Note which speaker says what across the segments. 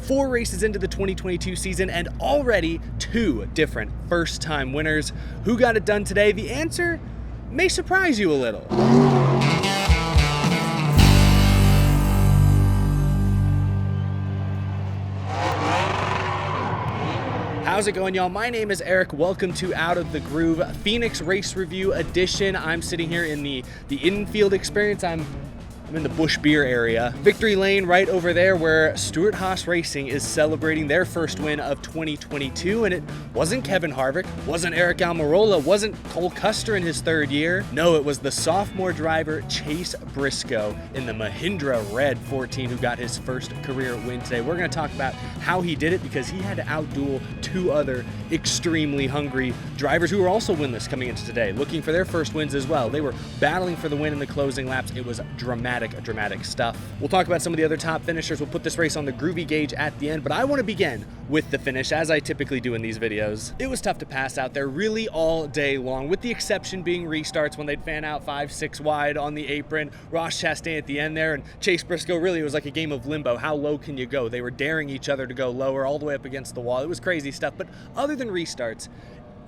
Speaker 1: 4 races into the 2022 season and already 2 different first-time winners. Who got it done today? The answer may surprise you a little. How's it going, y'all? My name is Eric. Welcome to Out of the Groove Phoenix Race Review Edition. I'm sitting here in the infield experience. I'm in the Busch Beer area. Victory lane right over there where Stewart-Haas Racing is celebrating their first win of 2022. And it wasn't Kevin Harvick, wasn't Eric Almirola, wasn't Cole Custer in his 3rd year. No, it was the sophomore driver Chase Briscoe in the Mahindra Red 14 who got his first career win today. We're gonna talk about how he did it because he had to outduel 2 other extremely hungry drivers who were also winless coming into today, looking for their first wins as well. They were battling for the win in the closing laps. It was dramatic stuff. We'll talk about some of the other top finishers. We'll put this race on the Groovy gauge at the end, but I want to begin with the finish, as I typically do in these videos. It was tough to pass out there really all day long, with the exception being restarts when they'd fan out 5-6 wide on the apron. Ross Chastain at the end there, and Chase Briscoe, really it was like a game of limbo. How low can you go? They were daring each other to go lower, all the way up against the wall. It was crazy stuff, but other than restarts,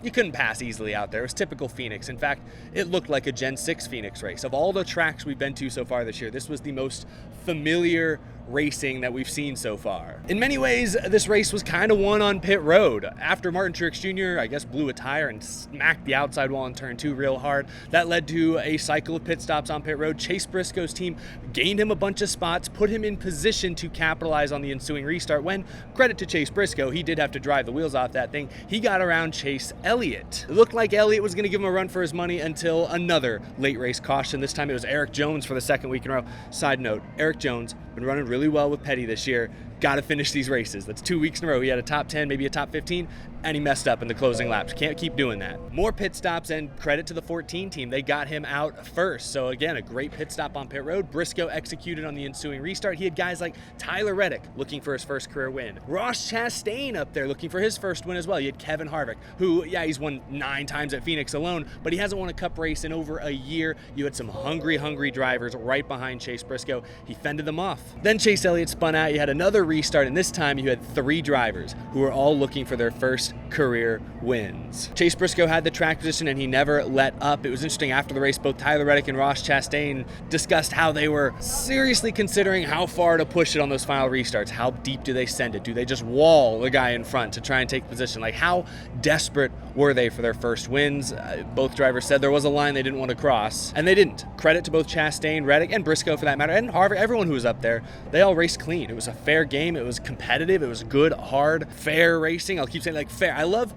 Speaker 1: you couldn't pass easily out there. It was typical Phoenix. In fact, it looked like a Gen 6 Phoenix race. Of all the tracks we've been to so far this year, this was the most familiar racing that we've seen so far. In many ways, this race was kind of won on pit road. After Martin Truex Jr., I guess, blew a tire and smacked the outside wall in turn 2 real hard, that led to a cycle of pit stops on pit road. Chase Briscoe's team gained him a bunch of spots, put him in position to capitalize on the ensuing restart when, credit to Chase Briscoe, he did have to drive the wheels off that thing. He got around Chase Elliott. It looked like Elliott was going to give him a run for his money until another late race caution. This time it was Eric Jones for the 2nd week in a row. Side note, Eric Jones, been running really well with Petty this year. Got to finish these races. That's 2 weeks in a row. He had a top 10, maybe a top 15, and he messed up in the closing laps. Can't keep doing that. More pit stops, and credit to the 14 team. They got him out first. So again, a great pit stop on pit road. Briscoe executed on the ensuing restart. He had guys like Tyler Reddick looking for his first career win. Ross Chastain up there looking for his first win as well. You had Kevin Harvick, who, yeah, he's won 9 times at Phoenix alone, but he hasn't won a cup race in over a year. You had some hungry drivers right behind Chase Briscoe. He fended them off. Then Chase Elliott spun out. You had another restart, and this time you had 3 drivers who were all looking for their first career wins. Chase Briscoe had the track position and he never let up. It was interesting, after the race, both Tyler Reddick and Ross Chastain discussed how they were seriously considering how far to push it on those final restarts. How deep do they send it? Do they just wall the guy in front to try and take position? Like, how desperate were they for their first wins? Both drivers said there was a line they didn't want to cross, and they didn't. Credit to both Chastain, Reddick, and Briscoe for that matter, and Harvick, everyone who was up there. They all raced clean. It was a fair game. It was competitive. It was good, hard, fair racing. I'll keep saying, like, fair. I love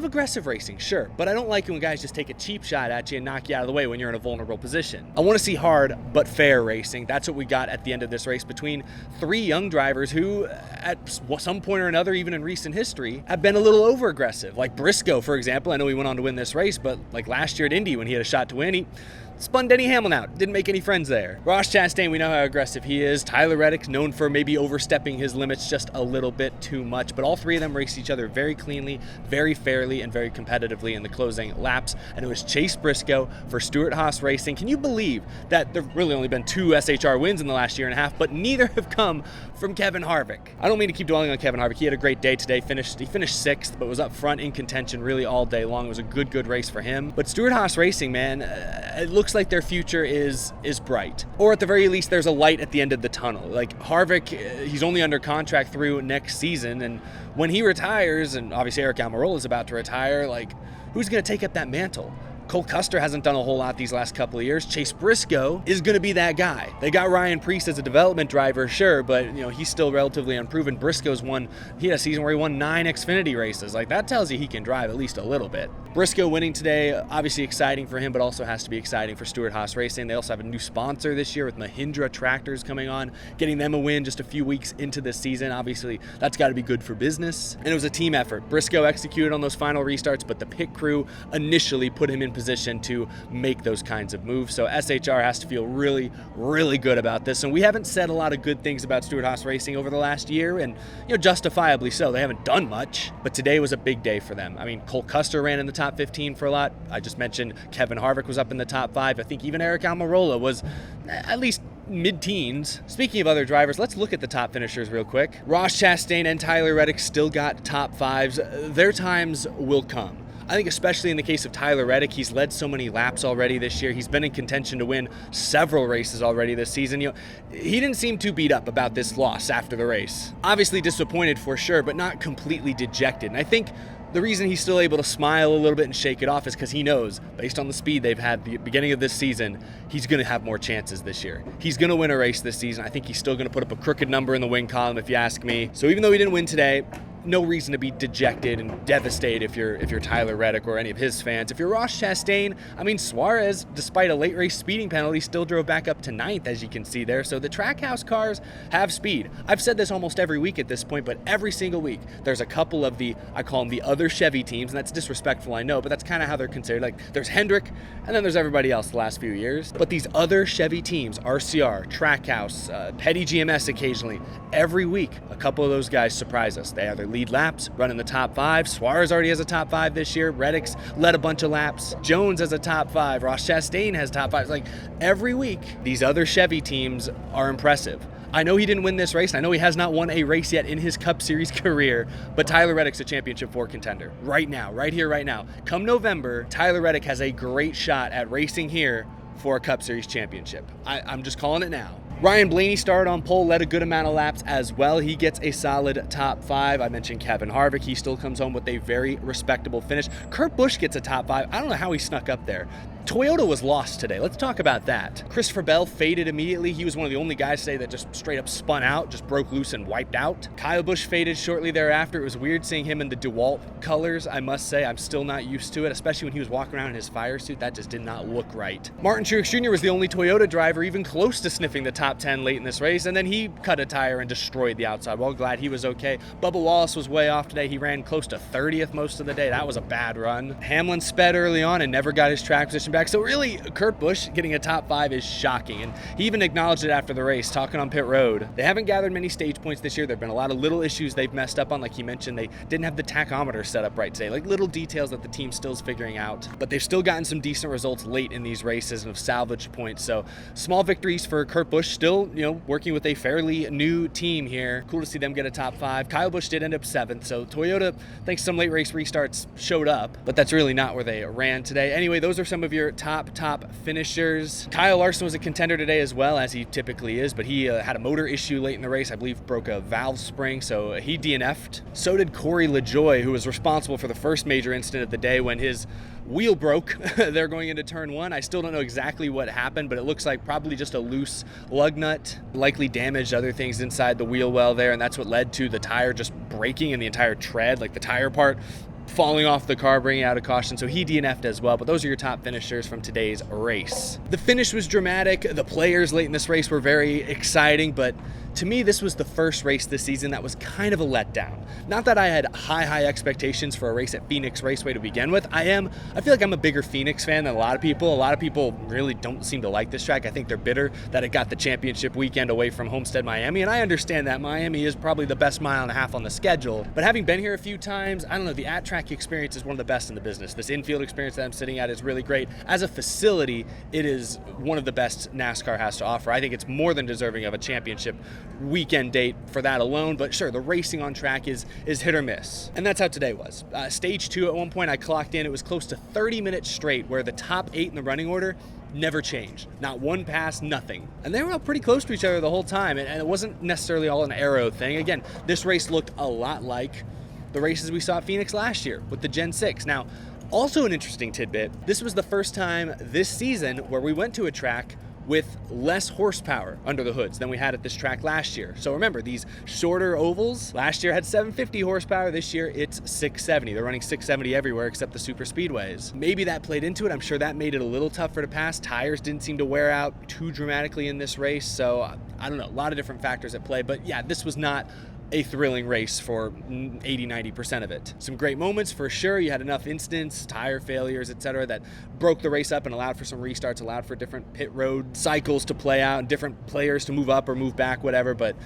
Speaker 1: aggressive racing, sure, but I don't like it when guys just take a cheap shot at you and knock you out of the way when you're in a vulnerable position. I want to see hard but fair racing. That's what we got at the end of this race between 3 young drivers who, at some point or another, even in recent history, have been a little over-aggressive. Like Briscoe, for example. I know he went on to win this race, but like last year at Indy when he had a shot to win, he spun Denny Hamlin out. Didn't make any friends there. Ross Chastain, we know how aggressive he is. Tyler Reddick, known for maybe overstepping his limits just a little bit too much. But all 3 of them raced each other very cleanly, very fairly, and very competitively in the closing laps. And it was Chase Briscoe for Stewart-Haas Racing. Can you believe that there have really only been 2 SHR wins in the last year and a half, but neither have come from Kevin Harvick? I don't mean to keep dwelling on Kevin Harvick. He had a great day today. He finished 6th, but was up front in contention really all day long. It was a good race for him. But Stewart-Haas Racing, man, it looks like their future is bright, or at the very least there's a light at the end of the tunnel. Like Harvick, he's only under contract through next season, and when he retires, and obviously Eric Almirola is about to retire, like, who's going to take up that mantle? Cole Custer hasn't done a whole lot these last couple of years. Chase Briscoe is going to be that guy. They got Ryan Preece as a development driver, sure, but he's still relatively unproven. Briscoe's he had a season where he won 9 Xfinity races. Like, that tells you he can drive at least a little bit. Briscoe winning today, obviously exciting for him, but also has to be exciting for Stewart-Haas Racing. They also have a new sponsor this year with Mahindra tractors coming on, getting them a win just a few weeks into this season. Obviously, that's got to be good for business. And it was a team effort. Briscoe executed on those final restarts, but the pit crew initially put him in position to make those kinds of moves. So SHR has to feel really good about this. And we haven't said a lot of good things about Stewart-Haas Racing over the last year, and justifiably so. They haven't done much, but today was a big day for them. I mean, Cole Custer ran in the top 15 for a lot. I just mentioned Kevin Harvick was up in the top 5. I think even Eric Almirola was at least mid-teens. Speaking of other drivers, let's look at the top finishers real quick. Ross Chastain and Tyler Reddick still got top fives. Their times will come. I think especially in the case of Tyler Reddick, he's led so many laps already this year. He's been in contention to win several races already this season. He didn't seem too beat up about this loss after the race. Obviously disappointed for sure, but not completely dejected. And I think the reason he's still able to smile a little bit and shake it off is because he knows, based on the speed they've had the beginning of this season, he's going to have more chances this year. He's going to win a race this season. I think he's still going to put up a crooked number in the win column, if you ask me. So even though he didn't win today, no reason to be dejected and devastated if you're Tyler Reddick or any of his fans. If you're Ross Chastain, I mean, Suarez, despite a late race speeding penalty, still drove back up to 9th, as you can see there. So the Trackhouse cars have speed. I've said this almost every week at this point, but every single week there's a couple of I call them the other Chevy teams, and that's disrespectful, I know, but that's kind of how they're considered. Like, there's Hendrick, and then there's everybody else the last few years. But these other Chevy teams, RCR, Trackhouse, Petty GMS occasionally, every week a couple of those guys surprise us. They either lead laps, run in the top 5. Suarez already has a top 5 this year. Reddick's led a bunch of laps. Jones has a top 5. Ross Chastain has top 5. Like, every week, these other Chevy teams are impressive. I know he didn't win this race. I know he has not won a race yet in his Cup Series career, but Tyler Reddick's a Championship 4 contender right now, right here, right now. Come November, Tyler Reddick has a great shot at racing here for a Cup Series championship. I'm just calling it now. Ryan Blaney started on pole, led a good amount of laps as well. He gets a solid top 5. I mentioned Kevin Harvick. He still comes home with a very respectable finish. Kurt Busch gets a top 5. I don't know how he snuck up there. Toyota was lost today. Let's talk about that. Christopher Bell faded immediately. He was one of the only guys today that just straight up spun out, just broke loose and wiped out. Kyle Busch faded shortly thereafter. It was weird seeing him in the DeWalt colors, I must say. I'm still not used to it, especially when he was walking around in his fire suit. That just did not look right. Martin Truex Jr. was the only Toyota driver even close to sniffing the top 10 late in this race, and then he cut a tire and destroyed the outside. Well, glad he was okay. Bubba Wallace was way off today. He ran close to 30th most of the day. That was a bad run. Hamlin sped early on and never got his track position back. So really, Kurt Busch getting a top 5 is shocking, and he even acknowledged it after the race, talking on pit road. They haven't gathered many stage points this year. There have been a lot of little issues they've messed up on, like he mentioned. They didn't have the tachometer set up right today, like little details that the team still is figuring out. But they've still gotten some decent results late in these races and have salvaged points. So small victories for Kurt Busch, still, working with a fairly new team here. Cool to see them get a top 5. Kyle Busch did end up 7th, so Toyota, thanks to some late race restarts, showed up, but that's really not where they ran today. Anyway, those are some of your top finishers. Kyle Larson was a contender today as well, as he typically is, but he had a motor issue late in the race. I believe broke a valve spring, so he DNF'd. So did Corey LaJoie, who was responsible for the first major incident of the day when his wheel broke. They're going into turn 1. I still don't know exactly what happened, but it looks like probably just a loose lug nut, likely damaged other things inside the wheel well there, and that's what led to the tire just breaking and the entire tread, like the tire part falling off the car, bringing out a caution. So he DNF'd as well, but those are your top finishers from today's race. The finish was dramatic. The players late in this race were very exciting, but to me, this was the first race this season that was kind of a letdown. Not that I had high expectations for a race at Phoenix Raceway to begin with. I feel like I'm a bigger Phoenix fan than a lot of people. A lot of people really don't seem to like this track. I think they're bitter that it got the championship weekend away from Homestead, Miami, and I understand that. Miami is probably the best mile and a half on the schedule, but having been here a few times, I don't know, the at-track experience is one of the best in the business. This infield experience that I'm sitting at is really great. As a facility, it is one of the best NASCAR has to offer. I think it's more than deserving of a championship weekend date for that alone, but sure, the racing on track is hit or miss, and that's how today was. Stage 2, at one point I clocked in, it was close to 30 minutes straight where the top 8 in the running order never changed. Not one pass, nothing. And they were all pretty close to each other the whole time, and it wasn't necessarily all an aero thing. Again, this race looked a lot like the races we saw at Phoenix last year with the Gen 6. Now, also an interesting tidbit, this was the first time this season where we went to a track with less horsepower under the hoods than we had at this track last year. So remember, these shorter ovals, last year had 750 horsepower, this year it's 670. They're running 670 everywhere except the super speedways. Maybe that played into it. I'm sure that made it a little tougher to pass. Tires didn't seem to wear out too dramatically in this race, so I don't know, a lot of different factors at play, but yeah, this was not a thrilling race for 80-90% of it. Some great moments for sure. You had enough incidents, tire failures, etc., that broke the race up and allowed for some restarts, allowed for different pit road cycles to play out and different players to move up or move back, whatever. But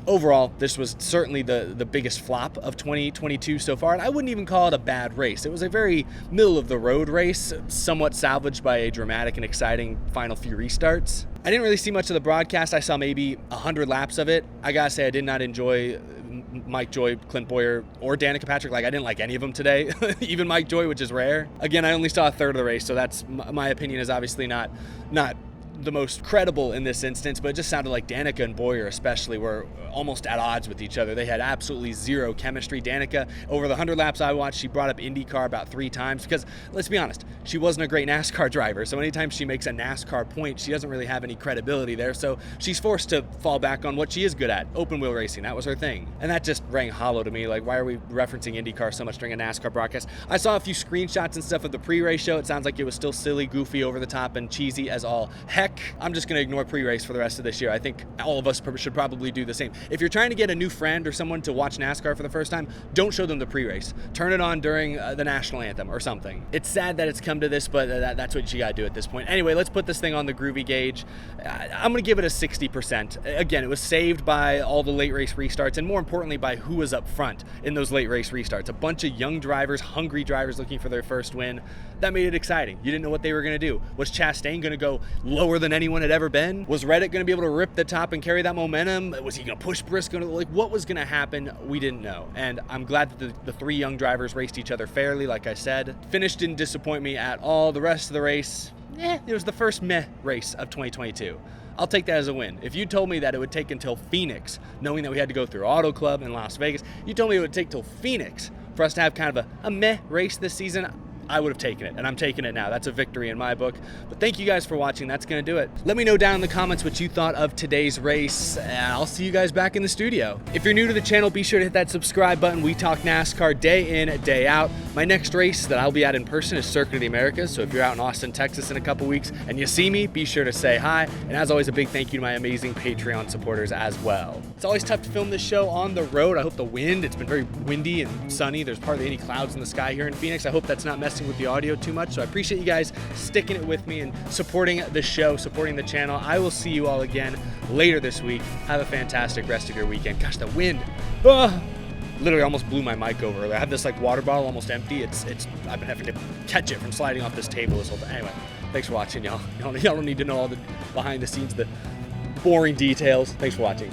Speaker 1: overall, this was certainly the biggest flop of 2022 so far, and I wouldn't even call it a bad race. It was a very middle-of-the-road race, somewhat salvaged by a dramatic and exciting final few restarts. I didn't really see much of the broadcast. I saw maybe 100 laps of it. I gotta say, I did not enjoy Mike Joy, Clint Boyer, or Danica Patrick. Like, I didn't like any of them today, even Mike Joy, which is rare. Again, I only saw a third of the race, so that's, my opinion is obviously not the most credible in this instance, but it just sounded like Danica and Boyer especially were almost at odds with each other. They had absolutely zero chemistry. Danica, over the 100 laps I watched, she brought up IndyCar about 3 times because, let's be honest, she wasn't a great NASCAR driver, so anytime she makes a NASCAR point, she doesn't really have any credibility there, so she's forced to fall back on what she is good at, open wheel racing. That was her thing, and that just rang hollow to me. Like, why are we referencing IndyCar so much during a NASCAR broadcast? I saw a few screenshots and stuff of the pre-race show. It sounds like it was still silly, goofy, over the top, and cheesy as all heck. I'm just going to ignore pre-race for the rest of this year. I think all of us should probably do the same. If you're trying to get a new friend or someone to watch NASCAR for the first time, don't show them the pre-race. Turn it on during the national anthem or something. It's sad that it's come to this, but that's what you got to do at this point. Anyway, let's put this thing on the groovy gauge. I'm going to give it a 60%. Again, it was saved by all the late race restarts, and more importantly, by who was up front in those late race restarts. A bunch of young drivers, hungry drivers looking for their first win. That made it exciting. You didn't know what they were going to do. Was Chastain going to go lower than anyone had ever been? Was Reddick going to be able to rip the top and carry that momentum? Was he going to push Briscoe? Like, what was going to happen? We didn't know. And I'm glad that the 3 young drivers raced each other fairly, like I said. Finish didn't disappoint me at all. The rest of the race, it was the first meh race of 2022. I'll take that as a win. If you told me that it would take until Phoenix, knowing that we had to go through Auto Club in Las Vegas, you told me it would take till Phoenix for us to have kind of a meh race this season, I would have taken it, and I'm taking it now. That's a victory in my book. But thank you guys for watching. That's going to do it. Let me know down in the comments what you thought of today's race, and I'll see you guys back in the studio. If you're new to the channel, be sure to hit that subscribe button. We talk NASCAR day in, day out. My next race that I'll be at in person is Circuit of the Americas, so if you're out in Austin, Texas in a couple weeks and you see me, be sure to say hi. And as always, a big thank you to my amazing Patreon supporters as well. It's always tough to film this show on the road. I hope the wind, it's been very windy and sunny. There's hardly any clouds in the sky here in Phoenix. I hope that's not messing with the audio too much. So I appreciate you guys sticking it with me and supporting the show, supporting the channel. I will see you all again later this week. Have a fantastic rest of your weekend. Gosh, the wind. Literally almost blew my mic over. I have this like water bottle almost empty. I've been having to catch it from sliding off this table this whole time. Anyway, thanks for watching, y'all. Y'all don't need to know all the behind the scenes, the boring details. Thanks for watching.